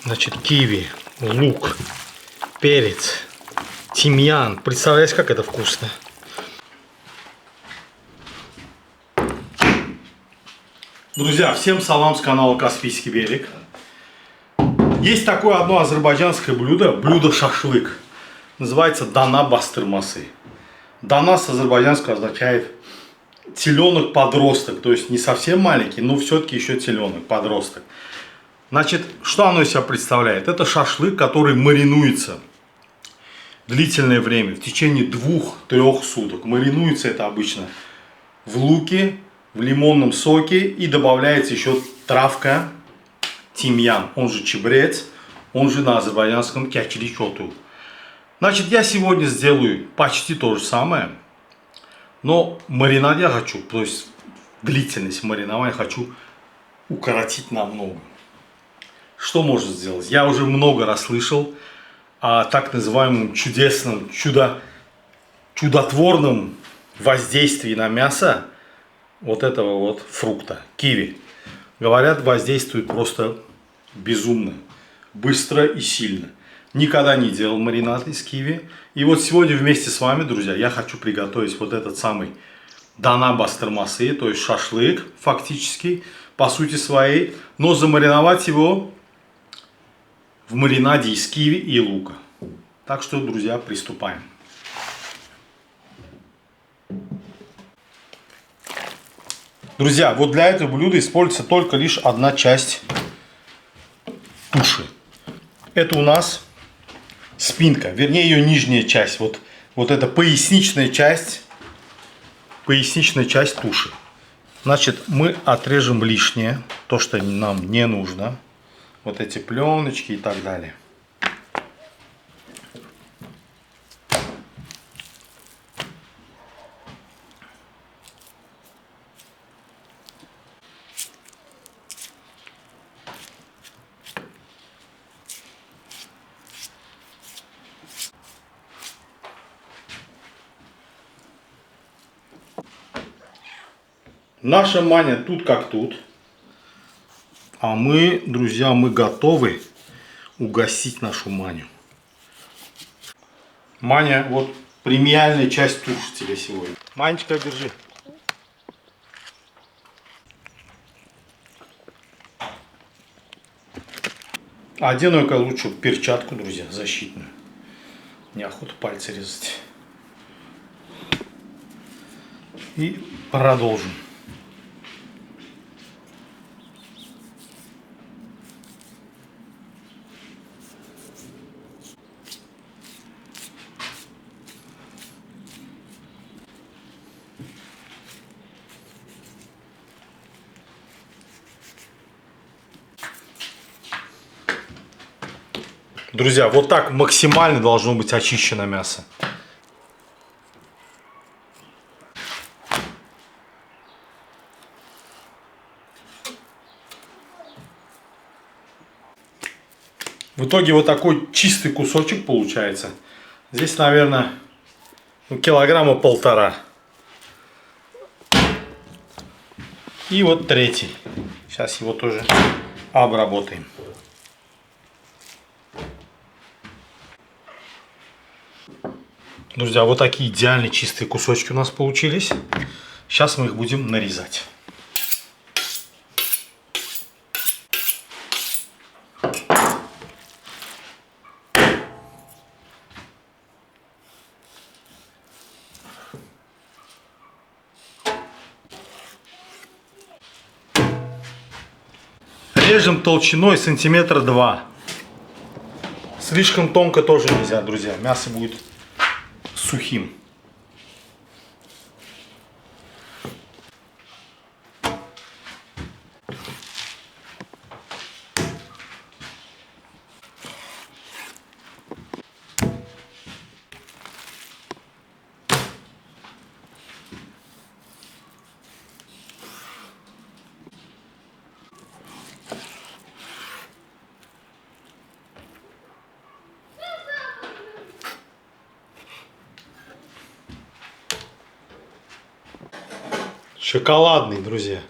Значит, киви, лук, перец, тимьян. Представляете, как это вкусно? Друзья, всем салам с канала Каспийский берег. Есть такое одно азербайджанское блюдо шашлык. Называется дана бастырмасы. Дана с азербайджанского означает теленок подросток. То есть не совсем маленький, но все-таки еще теленок подросток. Значит, что оно из себя представляет? Это шашлык, который маринуется длительное время, в течение 2-3 суток. Маринуется это обычно в луке, в лимонном соке, и добавляется еще травка тимьян, он же чебрец, он же на азербайджанском кячери-чоту. Значит, я сегодня сделаю почти то же самое, но маринад я хочу, то есть длительность маринования хочу укоротить намного. Что можно сделать? Я уже много раз слышал о так называемом чудесном, чудотворном воздействии на мясо вот этого вот фрукта, киви. Говорят, воздействует просто безумно, быстро и сильно. Никогда не делал маринад из киви. И вот сегодня вместе с вами, друзья, я хочу приготовить вот этот самый дана бастырмасы, то есть шашлык фактически, по сути своей, но замариновать его в маринаде из киви и лука. Так что, друзья, приступаем. Друзья, вот для этого блюда используется только лишь одна часть туши. Это у нас спинка, вернее ее нижняя часть. Вот это поясничная часть туши. Значит, мы отрежем лишнее, то, что нам не нужно. Вот эти пленочки и так далее. Наша маня тут как тут. А мы, друзья, мы готовы угостить нашу маню. Маня, вот премиальная часть туши тебе сегодня. Манечка, держи. Одену-ка лучше перчатку, друзья, защитную. Неохота пальцы резать. И продолжим. Друзья, вот так максимально должно быть очищено мясо. В итоге вот такой чистый кусочек получается. Здесь, наверное, килограмма 1,5. И вот третий. Сейчас его тоже обработаем. Друзья, вот такие идеально чистые кусочки у нас получились. Сейчас мы их будем нарезать. Режем толщиной сантиметра 2. Слишком тонко тоже нельзя, друзья. Мясо будет сухим. Шоколадный, друзья.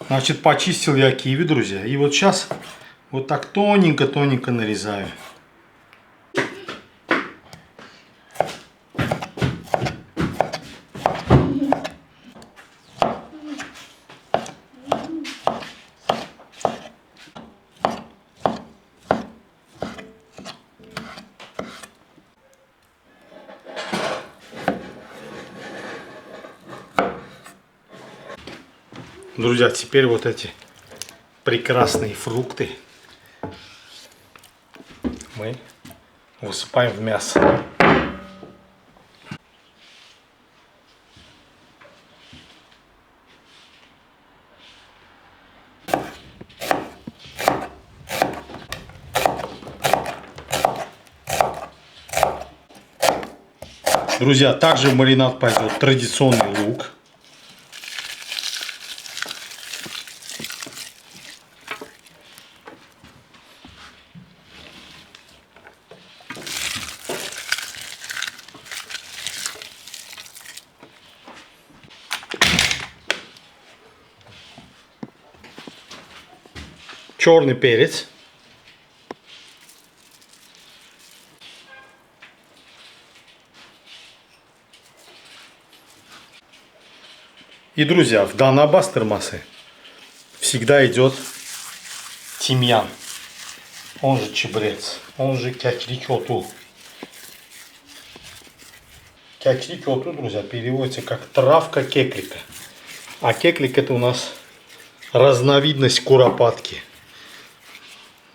Значит, почистил я киви, друзья. И вот сейчас вот так тоненько-тоненько нарезаю. Друзья, теперь вот эти прекрасные фрукты мы высыпаем в мясо. Друзья, также в маринад пойдет традиционный лук. Черный перец. И, друзья, в дана бастырмасы всегда идет тимьян. Он же чебрец. Он же кякрикоту. Кякрикоту, друзья, переводится как травка кеклика. А кеклик это у нас разновидность куропатки.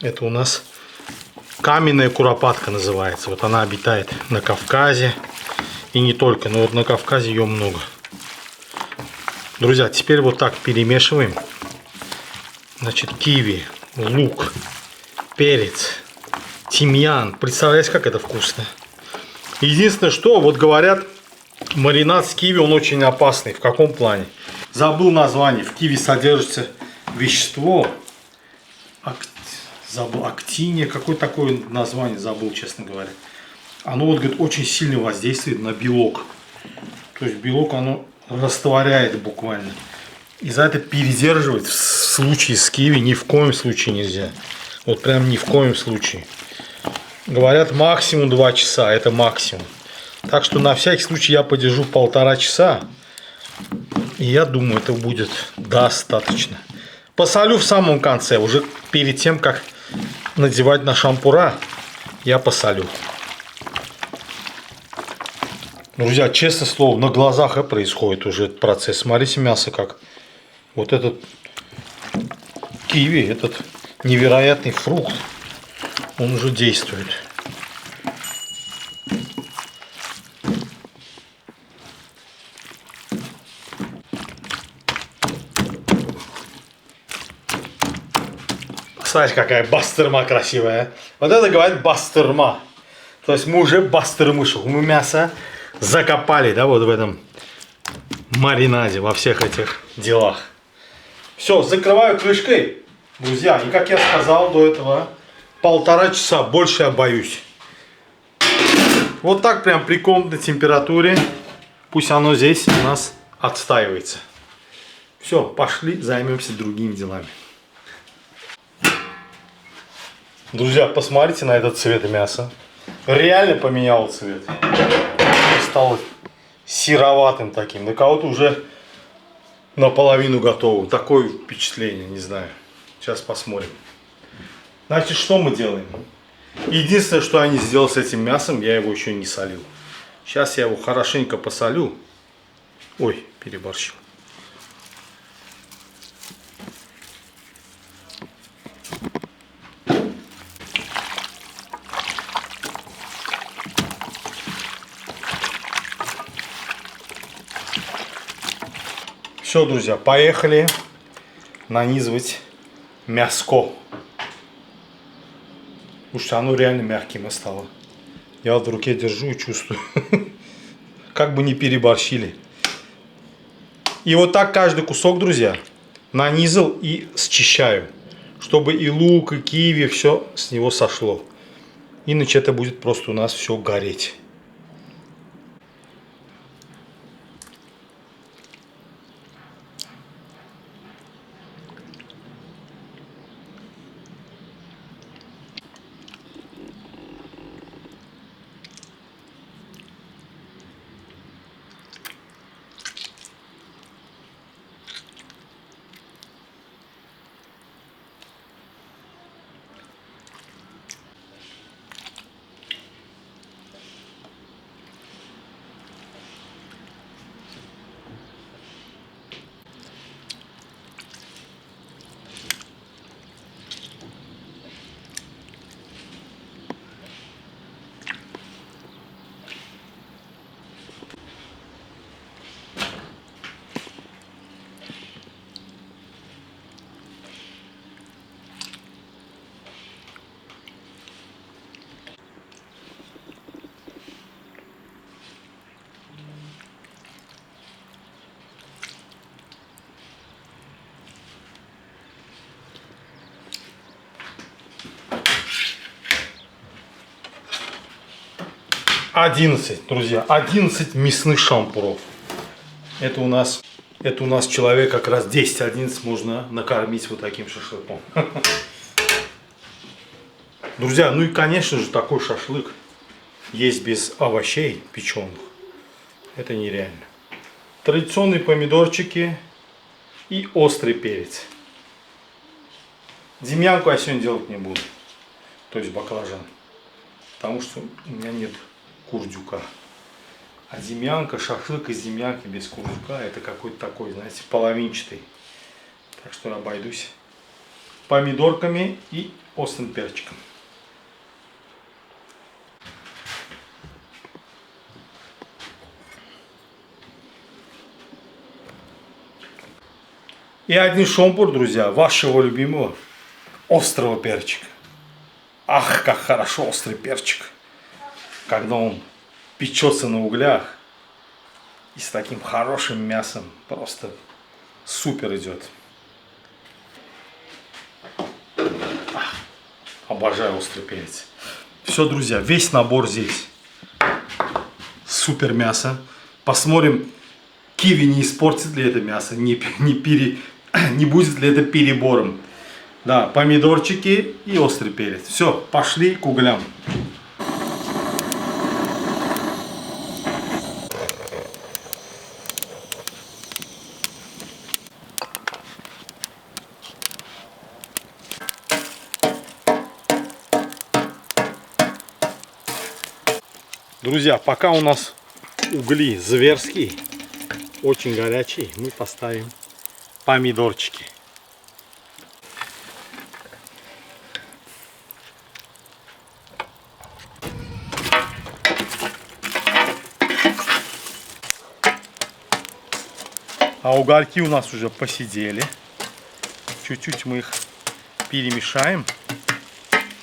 Это у нас каменная куропатка называется. Вот она обитает на Кавказе. И не только, но вот на Кавказе ее много. Друзья, теперь вот так перемешиваем. Значит, киви, лук, перец, тимьян. Представляете, как это вкусно. Единственное, что, вот говорят, маринад с киви, он очень опасный. В каком плане? Забыл название. В киви содержится вещество. Забыл, актиния, какое такое название, забыл, честно говоря. Оно, вот, говорит, очень сильно воздействует на белок. То есть белок, оно растворяет буквально. И за это передерживать в случае с киви ни в коем случае нельзя. Вот прям ни в коем случае. Говорят, максимум 2 часа, это максимум. Так что на всякий случай я подержу 1,5 часа. И я думаю, это будет достаточно. Посолю в самом конце, уже перед тем, как надевать на шампура, я посолю. Друзья, честное слово, на глазах происходит уже этот процесс. Смотрите, мясо как. Вот этот киви, этот невероятный фрукт, он уже действует. Смотрите, какая бастырма красивая. Вот это говорит бастырма. То есть мы уже бастырмышу. Мы мясо закопали, да, вот в этом маринаде, во всех этих делах. Все, закрываю крышкой, друзья. И как я сказал до этого, 1,5 часа, больше я боюсь. Вот так прям при комнатной температуре. Пусть оно здесь у нас отстаивается. Все, пошли, займемся другими делами. Друзья, посмотрите на этот цвет мяса. Реально поменял цвет. Стал сероватым таким. До кого-то уже наполовину готово. Такое впечатление, не знаю. Сейчас посмотрим. Значит, что мы делаем? Единственное, что я не сделал с этим мясом, я его еще не солил. Сейчас я его хорошенько посолю. Ой, переборщил. Все, друзья, поехали нанизывать мяско. Слушайте, оно реально мягким стало. Я вот в руке держу и чувствую. Как бы не переборщили. И вот так каждый кусок, друзья, нанизал и счищаю. Чтобы и лук, и киви, все с него сошло. Иначе это будет просто у нас все гореть. 11, друзья, 11 мясных шампуров. Это у нас человек как раз 10-11 можно накормить вот таким шашлыком. Друзья, ну и конечно же такой шашлык есть без овощей печеных. Это нереально. Традиционные помидорчики и острый перец. Землянку я сегодня делать не буду. То есть баклажан. Потому что у меня нет курдюка. А землянка, шашлык из землянки без курдюка, это какой-то такой, знаете, половинчатый. Так что обойдусь помидорками и острым перчиком. И один шампур, друзья, вашего любимого острого перчика. Ах, как хорошо острый перчик, когда он печется на углях и с таким хорошим мясом, просто супер идет. Обожаю острый перец. Все, друзья, весь набор здесь. Супер мясо. Посмотрим, киви не испортит ли это мясо, не будет ли это перебором. Да, помидорчики и острый перец. Все, пошли к углям. Друзья, пока у нас угли зверские, очень горячие, мы поставим помидорчики. А угольки у нас уже посидели. Чуть-чуть мы их перемешаем.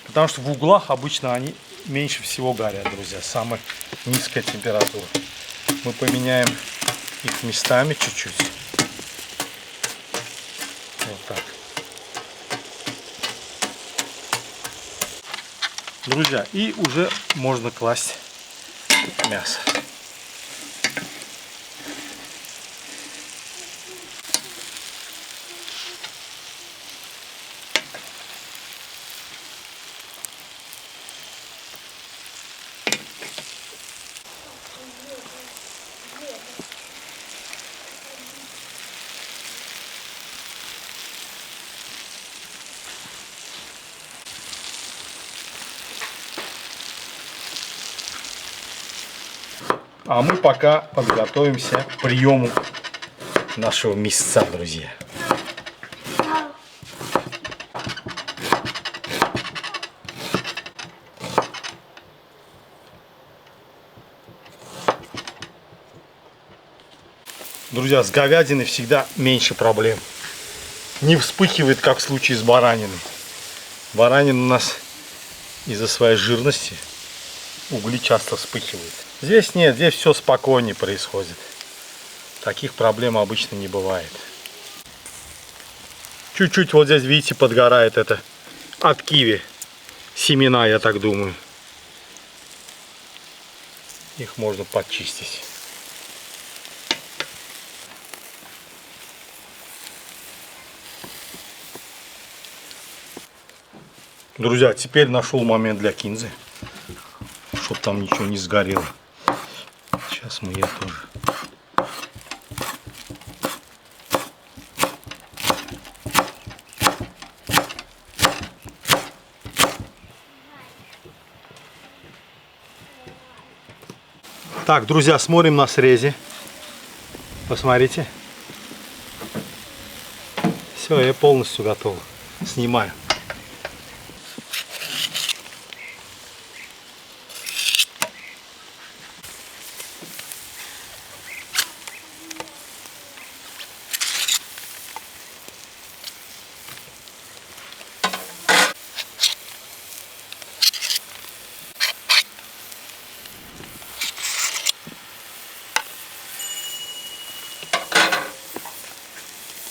Потому что в углах обычно они меньше всего горят, друзья. Самая низкая температура. Мы поменяем их местами чуть-чуть. Вот так. Друзья, и уже можно класть мясо. А мы пока подготовимся к приему нашего мясца, друзья. Друзья, с говядиной всегда меньше проблем. Не вспыхивает, как в случае с бараниной. Баранина у нас из-за своей жирности угли часто вспыхивают. Здесь нет, здесь все спокойнее происходит. Таких проблем обычно не бывает. Чуть-чуть вот здесь, видите, подгорает это от киви. Семена, я так думаю. Их можно подчистить. Друзья, теперь нашел момент для кинзы. Чтобы там ничего не сгорело. Сейчас мы ее тоже. Так, друзья, смотрим на срезе. Посмотрите. Все, я полностью готов. Снимаю.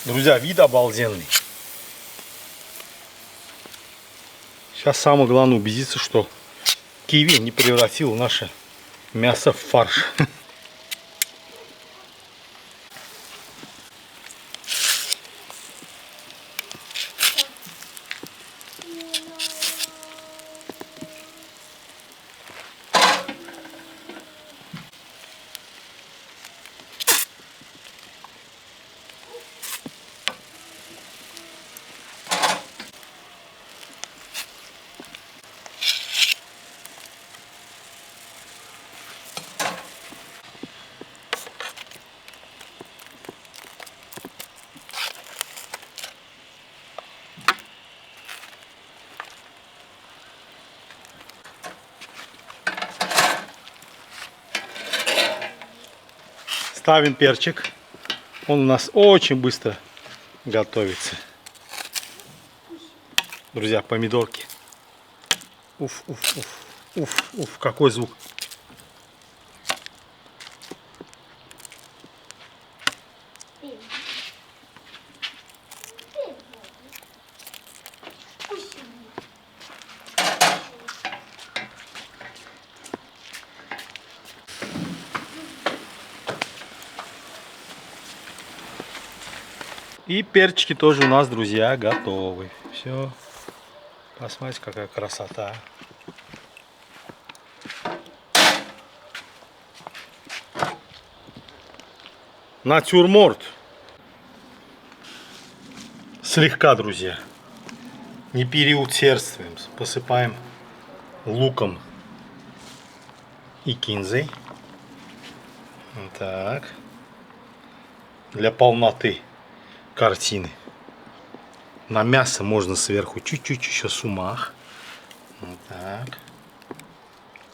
Друзья, вид обалденный. Сейчас самое главное убедиться, что киви не превратил наше Мясо в фарш. Ставим перчик. Он у нас очень быстро готовится. Друзья, помидорки. Уф, уф, уф, уф, уф, какой звук. И перчики тоже у нас, друзья, готовы. Все. Посмотрите, какая красота. Натюрморт. Слегка, друзья. Не переусердствуем. Посыпаем луком и кинзой. Так. Для полноты картины. На мясо можно сверху чуть-чуть еще сумах. Вот так.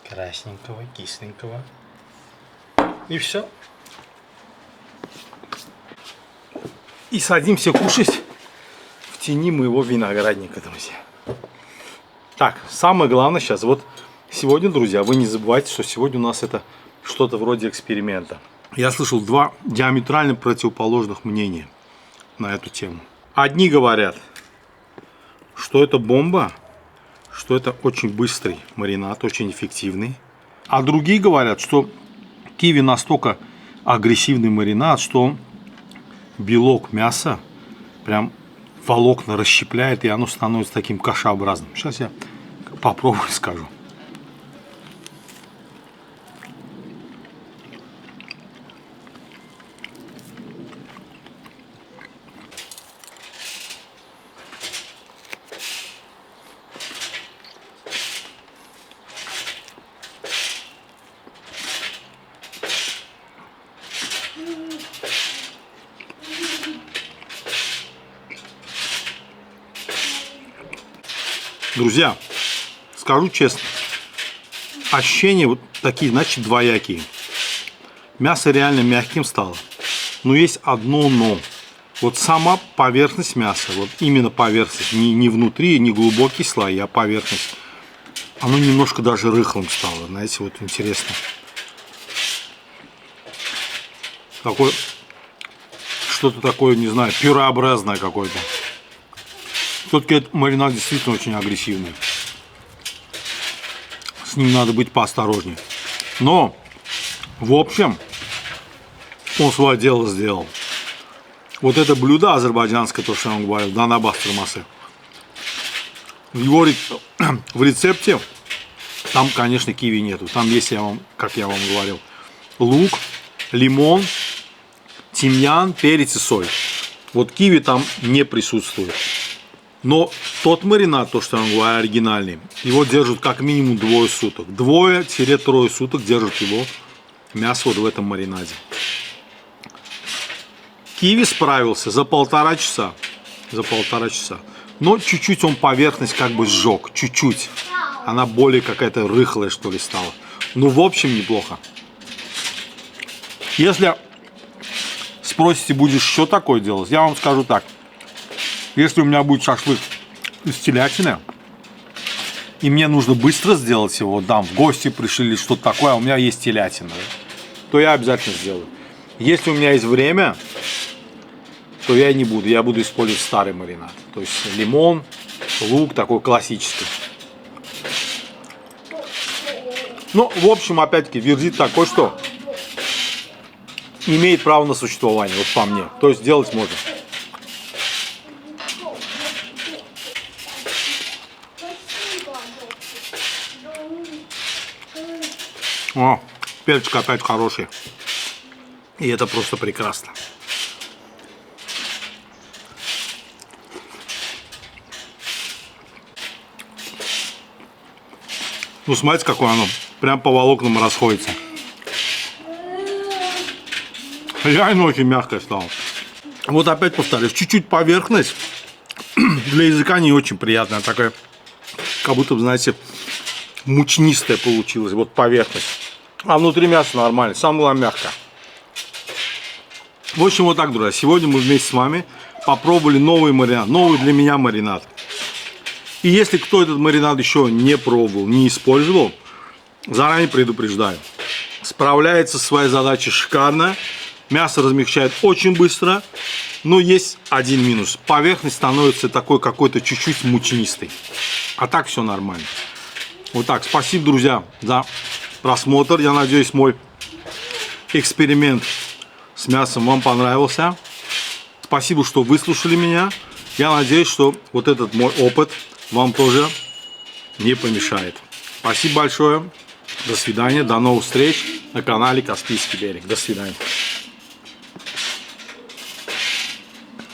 Красненького, кисленького. И все. И садимся кушать в тени моего виноградника, друзья. Так, самое главное сейчас. Вот сегодня, друзья, вы не забывайте, что сегодня у нас это что-то вроде эксперимента. Я слышал два диаметрально противоположных мнения на эту тему. Одни говорят, что это бомба, что это очень быстрый маринад, очень эффективный. А другие говорят, что киви настолько агрессивный маринад, что белок мяса прям волокна расщепляет, и оно становится таким кашеобразным. Сейчас я попробую скажу. Друзья, скажу честно, ощущения вот такие, значит, двоякие. Мясо реально мягким стало. Но есть одно но. Вот сама поверхность мяса, вот именно поверхность, не внутри, не глубокие слои, а поверхность, оно немножко даже рыхлым стало. Знаете, вот интересно. Такое, что-то такое, не знаю, пюреобразное какое-то. Все-таки этот маринад действительно очень агрессивный. С ним надо быть поосторожнее. Но, в общем, он свое дело сделал. Вот это блюдо азербайджанское, то, что я вам говорил, дана бастырмасы. В рецепте там, конечно, киви нету. Там есть, как я вам говорил, лук, лимон, тимьян, перец и соль. Вот киви там не присутствует. Но тот маринад, то, что я вам говорю, оригинальный, его держат как минимум 2 суток. 2-3 суток держат его мясо вот в этом маринаде. Киви справился за 1,5 часа. За 1,5 часа. Но чуть-чуть он поверхность как бы сжег. Чуть-чуть. Она более какая-то рыхлая, что ли, стала. Ну, в общем, неплохо. Если спросите, будешь что такое делать, я вам скажу так. Если у меня будет шашлык из телятины, и мне нужно быстро сделать его, да, в гости пришли или что-то такое, а у меня есть телятина, то я обязательно сделаю. Если у меня есть время, то я не буду. Я буду использовать старый маринад. То есть лимон, лук такой классический. Ну, в общем, опять-таки, вердикт такой, что имеет право на существование, вот по мне. То есть делать можно. О, перчик опять хороший. И это просто прекрасно. Ну, смотрите, какое оно. Прям по волокнам расходится. Реально очень мягкое стало. Вот опять повторюсь, чуть-чуть поверхность для языка не очень приятная. Такая, как будто, знаете, мучнистая получилась. Вот поверхность. А внутри мясо нормально. Сам была мягкая. В общем, вот так, друзья. Сегодня мы вместе с вами попробовали новый маринад. Новый для меня маринад. И если кто этот маринад еще не пробовал, не использовал, заранее предупреждаю. Справляется со своей задачей шикарно. Мясо размягчает очень быстро. Но есть один минус. Поверхность становится такой какой-то чуть-чуть мучнистой. А так все нормально. Вот так. Спасибо, друзья, за просмотр. Я надеюсь, мой эксперимент с мясом вам понравился. Спасибо, что выслушали меня. Я надеюсь, что вот этот мой опыт вам тоже не помешает. Спасибо большое. До свидания. До новых встреч на канале Каспийский берег. До свидания.